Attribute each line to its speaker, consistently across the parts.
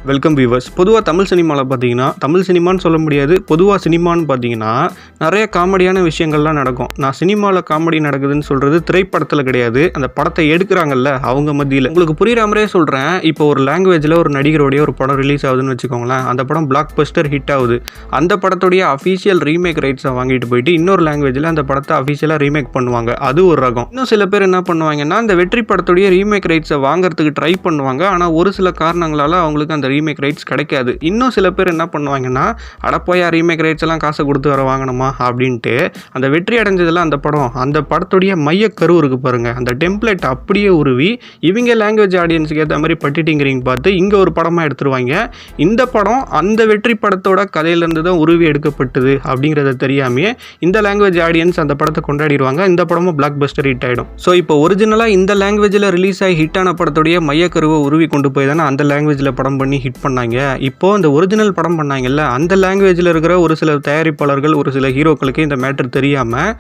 Speaker 1: Welcome viewers. பொதுவாக தமிழ் சினிமாவில் பார்த்தீங்கன்னா, தமிழ் சினிமான்னு சொல்ல முடியாது, பொதுவாக சினிமான்னு பார்த்தீங்கன்னா நிறைய காமெடியான விஷயங்கள்லாம் நடக்கும். நான் சினிமாவில் காமெடி நடக்குதுன்னு சொல்கிறது திரைப்படத்தில் கிடையாது, அந்த படத்தை எடுக்கிறாங்கல்ல அவங்க மத்தியில். உங்களுக்கு புரிகிற மாதிரியே சொல்கிறேன். இப்போ ஒரு லாங்குவேஜில் ஒரு நடிகருடைய ஒரு படம் ரிலீஸ் ஆகுதுன்னு வச்சுக்கோங்களேன். அந்த படம் பிளாக் பஸ்டர் ஹிட் ஆகுது. அந்த படத்துடைய அஃபீஷியல் ரீமேக் ரைட்ஸை வாங்கிட்டு போயிட்டு இன்னொரு லாங்குவேஜில் அந்த படத்தை அஃபீஷியலாக ரீமேக் பண்ணுவாங்க. அது ஒரு ரகம். இன்னும் சில பேர் என்ன பண்ணுவாங்கன்னா, அந்த வெற்றி படத்துடைய ரீமேக் ரைட்ஸை வாங்குறதுக்கு ட்ரை பண்ணுவாங்க. ஆனால் ஒரு சில காரணங்களால் அவங்களுக்கு அந்த ரீமேக் ரைட்ஸ் கிடைக்காது. இன்னும் சில பேர் என்ன பண்ணுவாங்கன்னா, அடப்போயா ரீமேக் ரைட்ஸ் எல்லாம் காசை கொடுத்து வர வாங்கணுமா அப்படின்ட்டு அந்த வெற்றி அடைஞ்சதில் அந்த படம், அந்த படத்துடைய மையக்கரு இருக்கு பாருங்க, அந்த டெம்ப்ளேட் அப்படியே உருவி இவங்க லாங்குவேஜ் ஆடியன்ஸுக்கு ஏற்ற மாதிரி பட்டிட்டிங்கிறீங்க பார்த்து இங்கே ஒரு படமாக எடுத்துருவாங்க. இந்த படம் அந்த வெற்றி படத்தோட கதையிலேருந்து தான் உருவி எடுக்கப்பட்டது அப்படிங்கிறத தெரியாமையே இந்த லாங்குவேஜ் ஆடியன்ஸ் அந்த படத்தை கொண்டாடிடுவாங்க. இந்த படமும் பிளாக் பஸ்டர் ஹிட் ஆகிடும். ஸோ இப்போ ஒரிஜினலாக இந்த லாங்குவேஜில் ரிலீஸ் ஆகி ஹிட் ஆன படத்துடைய மையக்கருவை உருவி கொண்டு போய் தானே அந்த லாங்குவேஜில் படம் பண்ணி ஹிட் பண்ணாங்க. இப்போ இந்த ஒரிஜினல் படம் பண்ணாங்கல்ல, அந்த லாங்குவேஜில் இருக்கிற ஒரு சில தயாரிப்பாளர்கள், ஒரு சில ஹீரோக்களுக்கு இந்த மேட்டர் தெரியாமல்,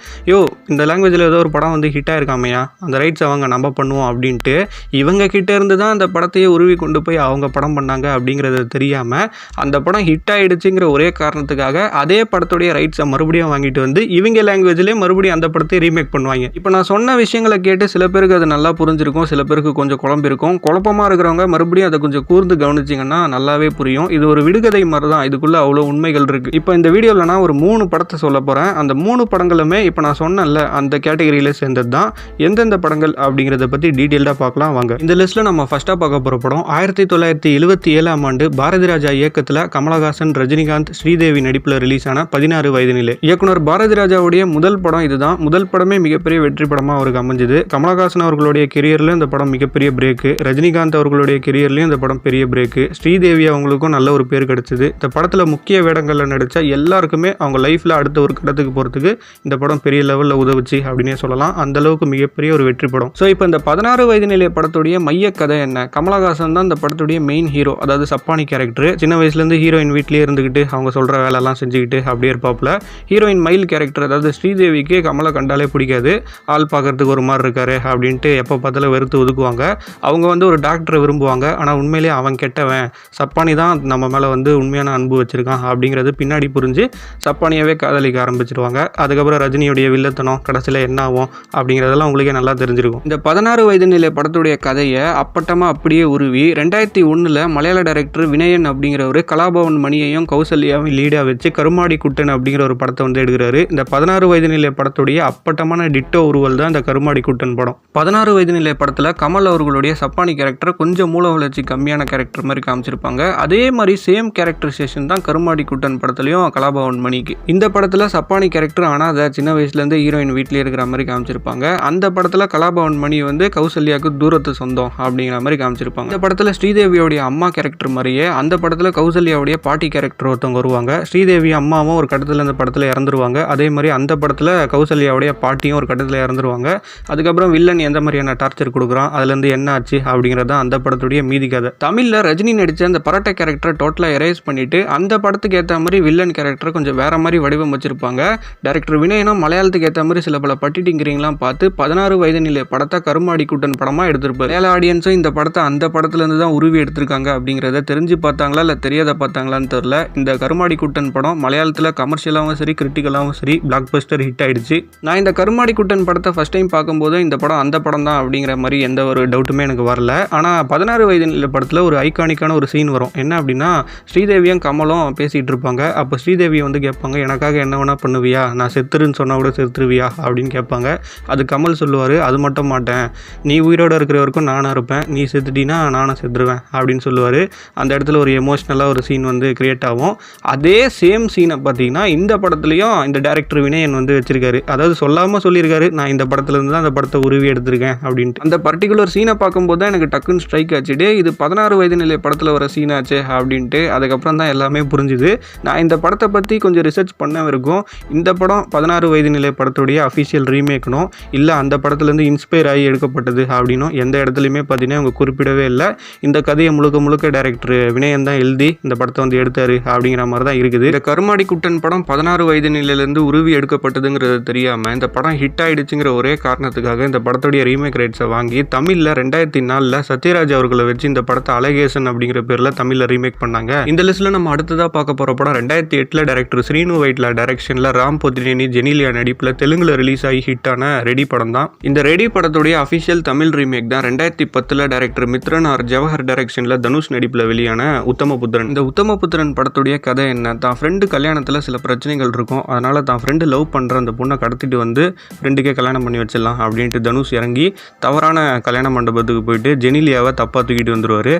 Speaker 1: இந்த லாங்குவேஜில் ஏதோ ஒரு படம் வந்து ஹிட் ஆயிருக்காமையா, அந்த ரைட்ஸ் அவங்க நம்ம பண்ணுவோம் அப்படின்ட்டு இவங்க கிட்டே இருந்து தான் அந்த படத்தையே உருவி கொண்டு போய் அவங்க படம் பண்ணாங்க அப்படிங்கிறது தெரியாமல் அந்த படம் ஹிட் ஆகிடுச்சுங்கிற ஒரே காரணத்துக்காக அதே படத்துடைய ரைட்ஸை மறுபடியும் வாங்கிட்டு வந்து இவங்க லாங்குவேஜ்லேயே மறுபடியும் அந்த படத்தை ரீமேக் பண்ணுவாங்க. இப்போ நான் சொன்ன விஷயங்களை கேட்டு சில பேருக்கு அது நல்லா புரிஞ்சிருக்கும், சில பேருக்கு கொஞ்சம் குழம்பிருக்கும். குழப்பமாக இருக்கிறவங்க மறுபடியும் அதை கொஞ்சம் கூர்ந்து கவனிச்சிங்கன்னா நல்லாவே புரியும். இது ஒரு விடுகதை மாதிரி தான், இதுக்குள்ளே அவ்வளோ உண்மைகள் இருக்குது. இப்போ இந்த வீடியோவில் நான் ஒரு 3 படத்தை சொல்ல போகிறேன். அந்த 3 படங்களுமே இப்போ நான் சொன்னேன்ல அந்த கேட்டகரியில் சேர்ந்தது தான். எந்தெந்த படங்கள் அப்படிங்கிறத பற்றி டீட்டெயில்டாக பார்க்கலாம் வாங்க. இந்த லிஸ்ட்டில் நம்ம ஃபஸ்ட்டாக பார்க்க போகிற படம் 1977ஆம் ஆண்டு பாரதி ராஜா இயக்கத்தில் கமலஹாசன், ரஜினிகாந்த், ஸ்ரீதேவி நடிப்பில் ரிலீஸ் ஆன 16 வயது நிலை. இயக்குனர் பாரதி ராஜாவுடைய முதல் படம் இதுதான். முதல் படமே மிகப்பெரிய வெற்றி படமாக அவருக்கு அமைஞ்சது. கமலஹாசன் அவர்களுடைய கெரியரில் இந்த படம் மிகப்பெரிய பிரேக்கு. ரஜினிகாந்த் அவர்களுடைய கெரியர்லையும் இந்த படம் பெரிய பிரேக்கு. ஸ்ரீதேவி அவங்களுக்கும் நல்ல ஒரு பேர் கிடைச்சது. இந்த படத்தில் முக்கிய வேடங்களில் நடித்த எல்லாருக்குமே அவங்க லைஃப்பில் அடுத்த ஒரு கட்டத்துக்கு போகிறதுக்கு இந்த படம் பெரிய லெவலில் உதவுச்சு அப்படின்னே சொல்லலாம். அந்த அளவுக்கு மிகப்பெரிய ஒரு வெற்றி படம். ஸோ இப்போ இந்த 16 வயது நிலை படத்துடைய மைய கதை என்ன? கமலஹாசன் தான் இந்த படத்துடைய மெயின் ஹீரோ, அதாவது சப்பானி கேரக்டர். சின்ன வயசுலேருந்து ஹீரோயின் வீட்லேயே இருந்துக்கிட்டு அவங்க சொல்கிற வேலையெல்லாம் செஞ்சுக்கிட்டு அப்படியே இருப்பாப்புல. ஹீரோயின் மயில் கேரக்டர், அதாவது ஸ்ரீதேவிக்கு கமலை கண்டாலே பிடிக்காது. ஆள் பார்க்கறதுக்கு ஒரு மாதிரி இருக்காரு அப்படின்ட்டு எப்போ பார்த்தாலும் வெறுத்து ஒதுக்குவாங்க. அவங்க வந்து ஒரு டாக்டரை விரும்புவாங்க. ஆனால் உண்மையிலேயே அவன் கெட்டவன், சப்பானி தான் நம்ம மேலே வந்து உண்மையான அன்பு வச்சுருக்கான் அப்படிங்கிறது பின்னாடி புரிஞ்சு சப்பானியாவே காதலிக்க ஆரம்பிச்சிருவாங்க. அதுக்கப்புறம் ரஜினியுடைய வில்லத்தனம் கடைசியில் என்ன ஆகும் அப்படிங்கிறதெல்லாம் உங்களுக்கே நல்லா தெரிஞ்சிருக்கும். இந்த 16 வயது நிலை படத்துடைய கதையை அப்பட்டமாக அப்படியே உருவி 2001 மலையாள டைரக்டர் வினயன் அப்படிங்கிறவர் கலாபவன் மணியையும் கௌசல்யாவும் லீடாக வச்சு கருமாடி குட்டன் அப்படிங்கிற ஒரு படத்தை வந்து எடுக்கிறாரு. இந்த 16 வயது நிலை படத்துடைய அப்பட்டமான டிட்டோ உருவல் தான் இந்த கருமாடி குட்டன் படம். 16 வயது நிலை படத்தில் கமல் அவர்களுடைய சப்பானி கேரக்டர் கொஞ்சம் மூல வளர்ச்சி கம்மியான கேரக்டர் மாதிரி காமிச்சிருப்பாங்க. அதே மாதிரி சேம் கேரக்டரைசேஷன் தான் கருமாடி குட்டன் படத்துலையும் கலாபவன் மணிக்கு. இந்த படத்தில் சப்பானி கேரக்டர் ஆனாத சின்ன வயசுலேருந்து ஹீரோயின் வீட்டிலே இருக்கிற மாதிரி காமிச்சிருப்பாங்க. அந்த படத்தில் கலாபவன் மணி வந்து கௌசல்யாவுக்கு தூரத்து சொந்தம் அப்படிங்கிற மாதிரி காமிச்சிருப்பாங்க. இந்த படத்தில் ஸ்ரீதேவியோடைய அம்மா கேரக்டர் மாதிரியே அந்த படத்தில் கௌசல்யாவுடைய பாட்டி கேரக்டர் ஒருத்தவங்க வருவாங்க. ஸ்ரீதேவி அம்மாவும் ஒரு கட்டத்தில் அந்த படத்தில் இறந்துருவாங்க. அதே மாதிரி அந்த படத்தில் கௌசல்யாவுடைய பாட்டியும் ஒரு கட்டத்தில் இறந்துருவாங்க. அதுக்கப்புறம் வில்லன் எந்த மாதிரியான டார்ச்சர் கொடுக்குறான், அதுலேருந்து என்ன ஆச்சு அப்படிங்கிறது தான் அந்த படத்துடைய மீதி கதை. தமிழில் ரஜினி நடித்த அந்த பரட்டை கேரக்டரை டோட்டலாக எரேஸ் பண்ணிட்டு அந்த படத்துக்கு ஏற்ற மாதிரி வில்லன் கேரக்டரை கொஞ்சம் வேற மாதிரி வடிவம் வச்சிருப்பாங்க. டைரக்டர் வினயனும் மலையாளத்துக்கு ஏற்ற மாதிரி சில பல பட்டிட்டிங்கிறீங்களாம் பார்த்து 16 வயது நிலை படத்தை கருமாடி குட்டன் படமாக எடுத்திருப்பாரு. மலையாள ஆடியன்ஸும் இந்த படத்தை அந்த படத்துலேருந்து தான் உருவி எடுத்திருக்காங்க அப்படிங்கிறத தெரிஞ்சு பார்த்தாங்களா இல்லை தெரியாத பார்த்தாங்களான்னு தெரியல. இந்த கருமாடி குட்டன் படம் மலையாளத்தில் கமர்ஷியலாகவும் சரி கிரிட்டிக்கலாகவும் சரி பிளாக் பஸ்டர் ஹிட் ஆயிடுச்சு. நான் இந்த கருமாடி குட்டன் படத்தை ஃபர்ஸ்ட் டைம் பார்க்கும்போது இந்த படம் அந்த படம் தான் அப்படிங்கிற மாதிரி எந்த ஒரு டவுட்டுமே எனக்கு வரல. ஆனால் 16 வயது நிலை படத்தில் ஒரு ஐகானிக்கான ஒரு சீன் வரும். என்ன அப்படின்னா, ஸ்ரீதேவியும் கமலும் பேசிகிட்டு இருப்பாங்க. அப்போ ஸ்ரீதேவி வந்து கேட்பாங்க, எனக்காக என்ன வேணா பண்ணுவியா, நான் செத்துருன்னு சொன்னால் கூட செத்துருவியா அப்படின்னு கேட்பாங்க. அது கமல் சொல்லுவார், அது மட்டும் மாட்டேன், நீ உயிரோடு இருக்கிற வரைக்கும் நானாக இருப்பேன், நீ செத்துட்டினா நானும் செத்துருவேன் அப்படின்னு சொல்லுவார். அந்த இடத்துல ஒரு எமோஷ்னலாக ஒரு சீன் வந்து கிரியேட் ஆகும். அதே சேம் சீனை பார்த்தீங்கன்னா இந்த படத்துலையும் இந்த டைரக்டர் வினயன் வந்து வச்சிருக்காரு. அதாவது சொல்லாமல் சொல்லியிருக்காரு, நான் இந்த படத்துலேருந்து தான் அந்த படத்தை உருவி எடுத்திருக்கேன் அப்படின்ட்டு. அந்த பர்டிகுலர் சீனை பார்க்கும்போது தான் எனக்கு டக்குன்னு ஸ்ட்ரைக் ஆச்சுட்டு, இது 16 வயது நிலை படத்தில் வர சீன் ஆச்சு அப்படின்ட்டு. அதுக்கப்புறம் தான் எல்லாமே புரிஞ்சுது. நான் இந்த படத்தை பற்றி கொஞ்சம் ரிசர்ச் பண்ண இருக்கும். இந்த படம் 16 வயது நிலை படத்துடைய அஃபிஷியல் ரீமேக்னும் இல்லை அந்த படத்துலேருந்து இன்ஸ்பயர் ஆகி எடுக்கப்பட்டது அப்படின்னும் எந்த இடத்துலையுமே பார்த்தீங்கன்னா அவங்க குறிப்பிடவே இல்லை. இந்த கதையை முழுக்க டைரக்டர் வினயன் தான் எழுதி இந்த படத்தை வந்து எடுத்தாரு அப்படிங்கிற மாதிரி தான் இருக்குது. இந்த கருமாடி குட்டன் படம் 16 வயது நிலையிலேருந்து உருவி எடுக்கப்பட்டதுங்கிறது தெரியாமல் இந்த படம் ஹிட் ஆயிடுச்சுங்கிற ஒரே காரணத்துக்காக இந்த படத்துடைய ரீமேக் ரைட்ஸை வாங்கி தமிழில் 2004 சத்யராஜ் அவர்களை வச்சு இந்த படத்தை அழகேசன் அப்படிங்கிற அப்படிங்கிற பேரில் தமிழில் ரீமேக் பண்ணாங்க. இந்த லிஸ்ட்டில் நம்ம அடுத்ததாக பார்க்க போகிற படம் 2008 டைரக்டர் ஸ்ரீனு வைட்லா டைரக்ஷனில் ராம் போத்தினேனி ஜெனிலியா நடிப்பில் தெலுங்குல ரிலீஸ் ஆகி ஹிட்டான ரெடி படம் தான். இந்த ரெடி படத்துடைய அஃபிஷியல் தமிழ் ரீமேக் தான் 2010 டைரக்டர் மித்ரன் ஆர் ஜவஹர் டைரக்ஷனில் தனுஷ் நடிப்பில் வெளியான உத்தமபுத்திரன். இந்த உத்தமபுத்திரன் படத்துடைய கதை என்ன? தான் ஃப்ரெண்டு கல்யாணத்தில் சில பிரச்சனைகள் இருக்கும், அதனால தான் ஃப்ரெண்டு லவ் பண்ணுற அந்த பொண்ணை கடத்திட்டு வந்து ஃப்ரெண்டுக்கே கல்யாணம் பண்ணி வச்சிடலாம் அப்படின்ட்டு தனுஷ் இறங்கி தவறான கல்யாண மண்டபத்துக்கு போயிட்டு ஜெனிலியாவை தப்பாக தூக்கிட்டு வந்துடுவார்.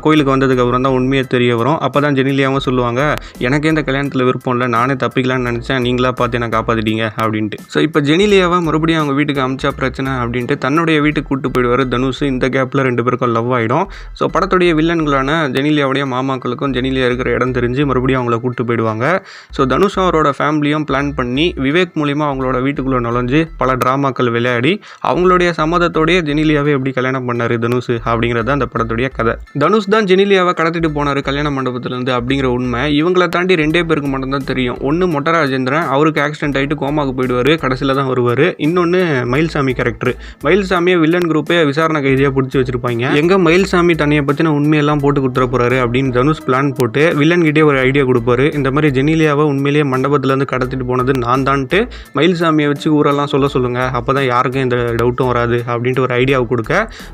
Speaker 1: கோயிலுக்கு வந்ததுக்கப்புறம் தான் உண்மையே தெரிய வரும். அப்போ தான் ஜெனிலியாவும் சொல்லுவாங்க, எனக்கே இந்த கல்யாணத்தில் விருப்பம் இல்லை, நானே தப்பிக்கலான்னு நினச்சேன், நீங்களா பார்த்து என்னை காப்பாற்றிட்டீங்க அப்படின்ட்டு. ஸோ இப்போ ஜெனிலியாவை மறுபடியும் அவங்க வீட்டுக்கு அமிச்சா பிரச்சனை அப்படின்ட்டு தன்னுடைய வீட்டுக்கு கூப்பிட்டு போயிடுவார் தனுஷ். இந்த கேப்பில் 2 பேருக்கும் லவ் ஆகிடும். ஸோ படத்துடைய வில்லன்களான ஜெனிலியாவுடைய மாமாக்களுக்கும் ஜெனிலியா இருக்கிற இடம் தெரிஞ்சு மறுபடியும் அவங்கள கூப்பிட்டு போயிடுவாங்க. ஸோ தனுஷும் அவரோட ஃபேமிலியும் பிளான் பண்ணி விவேக் மூலிமா அவங்களோட வீட்டுக்குள்ளே நுழைஞ்சு பல ட்ராமாக்கள் விளையாடி அவங்களுடைய சம்மதத்தோடைய ஜெனிலியாவை எப்படி கல்யாணம் பண்ணார் தனுஷ் அப்படிங்கிறது அந்த படத்துடைய கதை. தனுஷ் தான் ஜெனிலியாவை கடத்திட்டு போனார் கல்யாண மண்டபத்திலேருந்து அப்படிங்கிற உண்மை இவங்களை தாண்டி 2 பேருக்கு மட்டும்தான் தெரியும். ஒன்று மொட்ட ராஜேந்திரன், அவருக்கு ஆக்சிடென்ட் ஆகிட்டு கோமாவுக்கு போயிடுவார், கடைசியில் தான் வருவார். இன்னொன்று மயில்சாமி கேரக்டர். மயில்சாமியை வில்லன் குரூப்பே விசாரணை கைதியாக பிடிச்சி வச்சிருப்பாங்க. எங்கே மயில்சாமி தனியை பற்றின உண்மையெல்லாம் போட்டு கொடுத்துட போகிறாரு அப்படின்னு தனுஷ் பிளான் போட்டு வில்லன் கிட்டே ஒரு ஐடியா கொடுப்பாரு. இந்த மாதிரி ஜெனிலியாவை உண்மையிலேயே மண்டபத்திலேருந்து கடத்திட்டு போனது நான் தான்ட்டு மயில்சாமியை வச்சு ஊரெல்லாம் சொல்லுங்கள், அப்போ தான் யாருக்கும் இந்த டவுட்டும் வராது அப்படின்ட்டு ஒரு ஐடியாவை கொடுக்க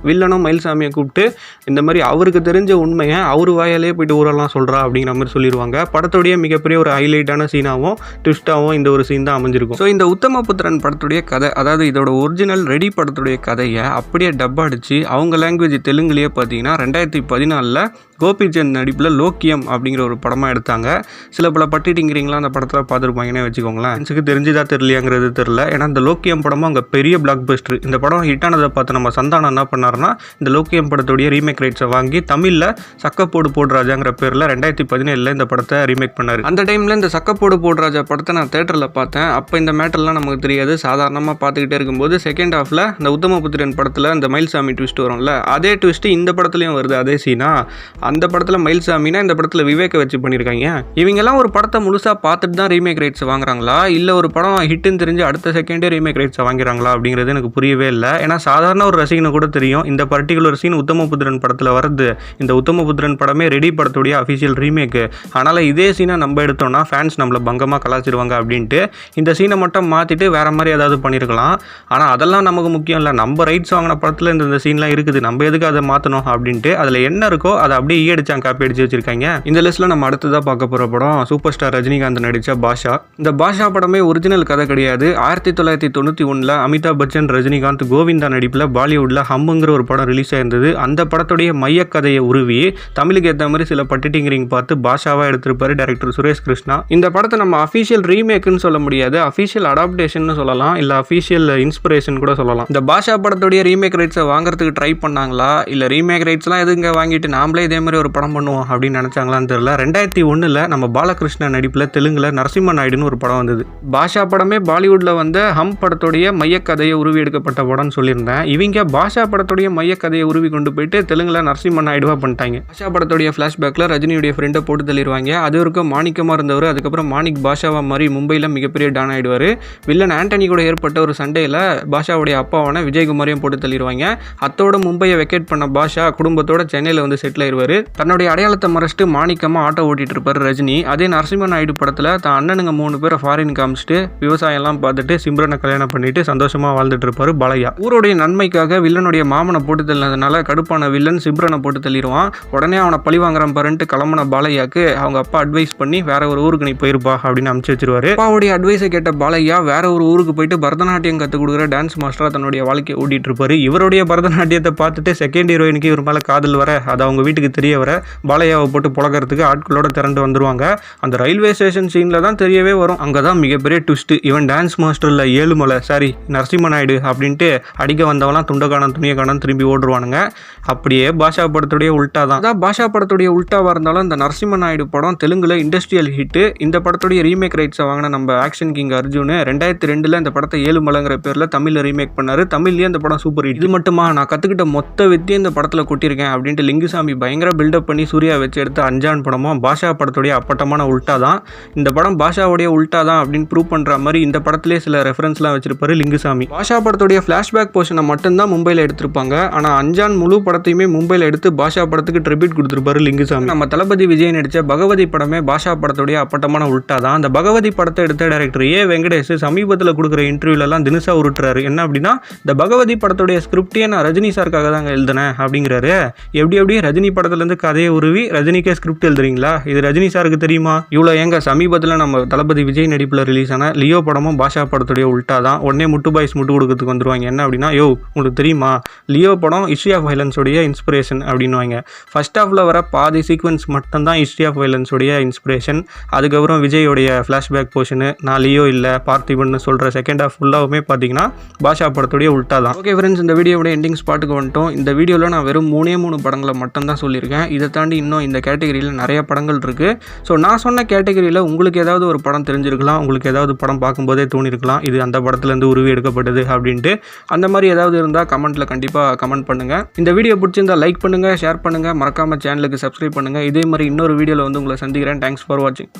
Speaker 1: வில்லனும் மயில்சாமியை கூப்பிட்டு இந்த மாதிரி அவருக்கு தெரிஞ்ச உண்மையை அவர் வாயாலே போயிட்டு ஊரெல்லாம் சொல்கிறா அப்படிங்கிற மாதிரி சொல்லிடுவாங்க. படத்துடைய மிகப்பெரிய ஒரு ஹைலைட்டான சீனாகவும் ட்விஸ்ட்டாகவும் இந்த ஒரு சீன் தான் அமைஞ்சிருக்கும். ஸோ இந்த உத்தமபுத்திரன் படத்துடைய கதை, அதாவது இதோட ஒரிஜினல் ரெடி படத்துடைய கதையை அப்படியே டப் அடிச்சு அவங்க லாங்குவேஜ் தெலுங்குலேயே பார்த்தீங்கன்னா 2014 கோபிச்சந்த் நடிப்பில் லோக்கியம் அப்படிங்கிற ஒரு படமாக எடுத்தாங்க. சில பல பட்டிட்டிங்கிறீங்களா அந்த படத்தில் பார்த்துருப்பாங்கன்னே வச்சுக்கோங்களேன். எனக்கு தெரிஞ்சுதா தெரியலையாங்கிறது தெரில. ஏன்னா இந்த லோக்கியம் படமும் அங்கே பெரிய பிளாக் பஸ்டர். இந்த படம் ஹிட்டானதை பார்த்து நம்ம சந்தானம் என்ன பண்ணாருன்னா இந்த லோக்கியம் படத்துடைய ரீமேக் ரைட்ஸை வாங்கி தமிழில் சக்கப்போடு போடுராஜாங்கிற பேரில் 2017 இந்த படத்தை ரீமேக் பண்ணார். அந்த டைமில் இந்த சக்கப்போடு போடுராஜா படத்தை நான் தேட்டரில் பார்த்தேன். அப்போ இந்த மேட்டர்லாம் நமக்கு தெரியாது. சாதாரணமாக பார்த்துக்கிட்டே இருக்கும்போது செகண்ட் ஹாஃபில் இந்த உத்தமபுத்திரன் படத்தில் இந்த மயில்சாமி ட்விஸ்ட் வரும்ல, அதே ட்விஸ்ட் இந்த படத்துலையும் வருது. அதே சீனா அந்த படத்தில் மயில்சாமினா இந்த படத்தில் விவேக்கை வச்சு பண்ணியிருக்காங்க. இவங்கெல்லாம் ஒரு படத்தை முழுசாக பார்த்துட்டு தான் ரீமேக் ரைட்ஸ் வாங்குறாங்களா, இல்லை ஒரு படம் ஹிட்டுன்னு தெரிஞ்சு அடுத்த செகண்டே ரீமேக் ரைட்ஸை வாங்கிறாங்களா அப்படிங்கிறது எனக்கு புரியவே இல்லை. ஏன்னா சாதாரண ஒரு ரசிகனை கூட தெரியும் இந்த பர்டிகுலர் சீன் உத்தமபுத்திரன் படத்தில் வருது, இந்த உத்தமபுத்திரன் படமே ரெடி படத்துடைய அஃபிஷியல் ரீமேக்கு, அதனால் இதே சீனை நம்ம எடுத்தோம்னா ஃபேன்ஸ் நம்மளை பங்கமாக கலாச்சிடுவாங்க அப்படின்ட்டு இந்த சீனை மட்டும் மாற்றிட்டு வேறு மாதிரி ஏதாவது பண்ணியிருக்கலாம். ஆனால் அதெல்லாம் நமக்கு முக்கியம் இல்லை. நம்ம ரைட்ஸ் வாங்கின படத்தில் இந்த சீன்லாம் இருக்குது, நம்ம எதுக்கு அதை மாற்றணும் அப்படின்ட்டு அதில் என்ன இருக்கோ அதை அப்படியே அடிச்சாங்க, காப்பி அடிச்சு வச்சிருக்காங்க. இந்த லிஸ்ட்ல நம்ம அடுத்ததாக பார்க்க போகிற படம் சூப்பர் ஸ்டார் ரஜினிகாந்த் நடித்த பாஷா. இந்த பாஷா படமே ஒரிஜினல் கதை கிடையாது. 1991 அமிதாப் பச்சன் ரஜினிகாந்த் கோவிந்தா நடிப்பில் பாலிவுட்டில் ஹம்முங்கிற ஒரு படம் ரிலீஸ் ஆயிருந்தது. அந்த படத்துடைய மையக்கதையை உருவி தமிழுக்கு ஏற்ற மாதிரி சில பட்டிட்டிங்கரிங் பார்த்து பாஷாவாக எடுத்திருப்பாரு டைரக்டர் சுரேஷ் கிருஷ்ணா. இந்த படத்தை நம்ம அஃபிஷியல் ரீமேக்குன்னு சொல்ல முடியாது, அஃபிஷியல் அடாப்டேஷன் சொல்லலாம், இல்லை அஃபிஷியல் இன்ஸ்பிரேஷன் கூட சொல்லலாம். இந்த பாஷா படத்துடைய ரீமேக் ரைட்ஸை வாங்குறதுக்கு ட்ரை பண்ணாங்களா, இல்லை ரீமேக் ரைட்ஸ்லாம் எதுங்க வாங்கிட்டு நாமளே இதே மாதிரி ஒரு படம் பண்ணுவோம் அப்படின்னு நினச்சாங்களான்னு தெரியல. 2001 நம்ம பாலகிருஷ்ண நடிப்பில் தெலுங்குல நரசிம்ம நாயுடுன்னு ஒரு படம் வந்தது. பாஷா படமே பாலிவுட்டில் வந்த ஹம் படத்துடைய மையக்கதையை உருவி எடுக்கப்பட்ட படம்னு சொல்லியிருந்தேன். இவங்க பாஷா படத்துடைய மையக்கதையை உருவி கொண்டு போயிட்டு தெலுங்குல நரசிம்ம நாயுடுவாக பண்ணிட்டாங்க. பாஷா படத்துடைய ஃப்ளாஷ்பேக்கில் ரஜினியுடைய ஃப்ரெண்டை போட்டு தள்ளிடுவாங்க. அது வரைக்கும் மாணிக்கமாக இருந்தவர் அதுக்கப்புறம் மாணிக் பாஷாவா மாதிரி மும்பையில் மிகப்பெரிய டான் ஆயிடுவார். வில்லன் ஆண்டனி கூட ஏற்பட்ட ஒரு சண்டையில் பாஷாவுடைய அப்பாவான விஜயகுமாரையும் போட்டு தள்ளிடுவாங்க. அத்தோட மும்பையை வெக்கேட் பண்ண பாஷா குடும்பத்தோட சென்னையில் வந்து செட்டில் ஆயிடுவார். தன்னுடைய அடையாளத்தை மறைச்சிட்டு மாணிக்கமாக ஆட்டோ ஓட்டிட்டு இருப்பார் ரஜினி. அதே நரசிம்ம நாயுடு படத்தில் தான் அண்ணனுங்க 3 பேரை ஃபாரின் காமிச்சிட்டு விவசாயம்லாம் பார்த்துட்டு சிம்ரனை கல்யாணம் பண்ணிட்டு சந்தோஷமாக வாழ்ந்துட்டு இருப்பார் பாலையா. ஊருடைய நன்மைக்காக வில்லனுடைய மாமனை போட்டு தள்ளினதுனால கடுப்பான வில்லன் சிம்ரனை போட்டு தள்ளிடுவான். உடனே அவனை பழி வாங்குறான் பாருன்ட்டு கிளம்புன பாலையாக்கு அவங்க அப்பா அட்வைஸ் பண்ணி வேற ஒரு ஊருக்கு நீ போயிருப்பா அப்படின்னு அனுப்பிச்சு வச்சிருவாரு. அப்பாவுடைய அட்வைஸை கேட்ட பாலையா வேற ஒரு ஊருக்கு போயிட்டு பரதநாட்டியம் கற்றுக் கொடுக்குற டான்ஸ் மாஸ்டராக தன்னுடைய வாழ்க்கையை ஓட்டிட்டு இருப்பாரு. இவருடைய பரதநாட்டியத்தை பார்த்துட்டு செகண்ட் ஹீரோயினுக்கு இவர் மேலே காதல் வர அதை அவங்க வீட்டுக்கு தெரிய வர பாலையாவை போட்டு புழக்கிறதுக்கு ஆட்களோட திரண்டு வந்துருவாங்க. அந்த ரயில்வே ஸ்டேஷன் சீனில் தான் தெரியவே வரும். அங்கே தான் மிகப்பெரிய ட்விஸ்ட். இவன் டான்ஸ் மாஸ்டரில் ஏழுமலை சாரி நரசிம்ம நாயுடு அப்படின்ட்டு அடிக்க வந்தவெல்லாம் துண்டக்கானம் துணியக்கானம் திரும்பி ஓடுருவானுங்க. அப்படியே பாஷா படத்துடைய உல்ட்டா தான். அதான் பாஷா படத்துடைய உல்ட்டாவாக இருந்தாலும் இந்த நரசிம்ம நாயுடு படம் தெலுங்குல இண்டஸ்ட்ரியல் ஹிட்டு. இந்த படத்துடைய ரீமேக் ரைட்ஸை வாங்கின நம்ம ஆக்ஷன் கிங் அர்ஜுன் 2002 இந்த படத்தை ஏழுமலைங்கிற பேரில் தமிழில் ரீமேக் பண்ணார். தமிழ்லேயே இந்த படம் சூப்பர் ஹிட். இது மட்டுமா நான் கற்றுக்கிட்ட மொத்த வித்தியை இந்த படத்தில் கொட்டியிருக்கேன் அப்படின்ட்டு லிங்குசாமி பயங்கர பில்டப் பண்ணி சூர்யா வச்சு எடுத்த அஞ்சான் படமும் பாஷா படத்துடைய அப்பட்டமான உல்ட்டா தான். இந்த படம் பாஷாவுடைய உல்ட்டா தான் அப்படின்னு ப்ரூவ் பண்ணுற மாதிரி இந்த படத்திலே சில ரெஃபரன்ஸ்லாம் வச்சிருப்பாரு லிங்குசாமி. பாஷா படத்துடைய ஃப்ளாஷ்பேக் போர்ஷனை மட்டும்தான் மும்பையில் எடுத்திருப்பாங்க. ஆனால் அஞ்சான் முழு படத்தையுமே மும்பையில் எடுத்து பாஷா படத்துக்கு ஷார்ட் ரிப்பீட் கொடுத்துருப்பாரு லிங்குசாமி. நம்ம தளபதி விஜய் நடித்த பகவதி படமே பாஷா படத்துடைய அப்பட்டமான உல்ட்டா தான். அந்த பகவதி படத்தை எடுத்த டைரக்டர் ஏ வெங்கடேஷ் சமீபத்தில் கொடுக்குற இன்டர்வியூலலாம் தினுசா உருட்டுறாரு. என்ன அப்படின்னா, இந்த பகவதி படத்துடைய ஸ்கிரிப்டே நான் ரஜினி சாருக்காக தாங்க எழுதினேன் அப்படிங்கிறாரு. எப்படி ரஜினி படத்துலேருந்து கதையை உருவி ரஜினிக்கே ஸ்கிரிப்ட் எழுதுறீங்களா? இது ரஜினி சாருக்கு தெரியுமா? இவ்வளோ ஏங்க சமீபத்தில் நம்ம தளபதி விஜய் நடிப்பில் ரிலீஸ் ஆன லியோ படமும் பாஷா படத்துடைய உல்ட்டா தான். உடனே முட்டு பாய்ஸ் முட்டு கொடுக்கறதுக்கு வந்துருவாங்க. என்ன அப்படின்னா, உங்களுக்கு தெரியுமா லியோ படம் ஹிஸ்ட்ரி ஆஃப் வைலன்ஸோடைய இன்ஸ்பிரேஷன் அப்படின்வாங்க. ஃபர்ஸ்ட் ஹாஃபில் வர பாதி சீக்வன்ஸ் மட்டும்தான் ஹிஸ்ட்ரி ஆஃப் வைலன்ஸோடைய இன்ஸ்பிரேஷன். அதுக்கப்புறம் விஜயோடைய ஃப்ளாஷ்பேக் போர்ஷனு, நான் லியோ இல்லை பார்த்திபன் சொல்கிற செகண்ட் ஹாஃப் ஃபுல்லாகவுமே பார்த்தீங்கன்னா பாஷா படத்துடைய உல்ட்டா தான். ஓகே ஃப்ரெண்ட்ஸ், இந்த வீடியோட எண்டிங் ஸ்பாட்டுக்கு வந்துட்டோம். இந்த வீடியோவில் நான் வெறும் 3 படங்களை மட்டும்தான் சொல்லியிருக்கேன். இதை தாண்டி இன்னும் இந்த கேட்டகரியில் நிறைய படங்கள் இருக்குது. ஸோ நான் சொன்ன கேட்டகரியில் உங்களுக்கு ஏதாவது ஒரு படம் தெரிஞ்சிருக்கலாம், உங்களுக்கு ஏதாவது படம் பார்க்கும்போதே தோணிருக்கலாம் இது அந்த படத்துலேருந்து உருவி எடுக்கப்பட்டது அப்படின்ட்டு. அந்த மாதிரி ஏதாவது இருந்தால் கமெண்ட்டில் கண்டிப்பாக கமெண்ட் பண்ணுங்கள். இந்த வீடியோ பிடிச்சிருந்தால் லைக் பண்ணுங்கள், ஷேர் பண்ணுங்கள், மறக்காமல் சேனலுக்கு சப்ஸ்கிரைப் பண்ணுங்கள். இதே மாதிரி இன்னொரு வீடியோவில் வந்து உங்களை சந்திக்கிறேன். தேங்க்ஸ் ஃபார் வாட்சிங்.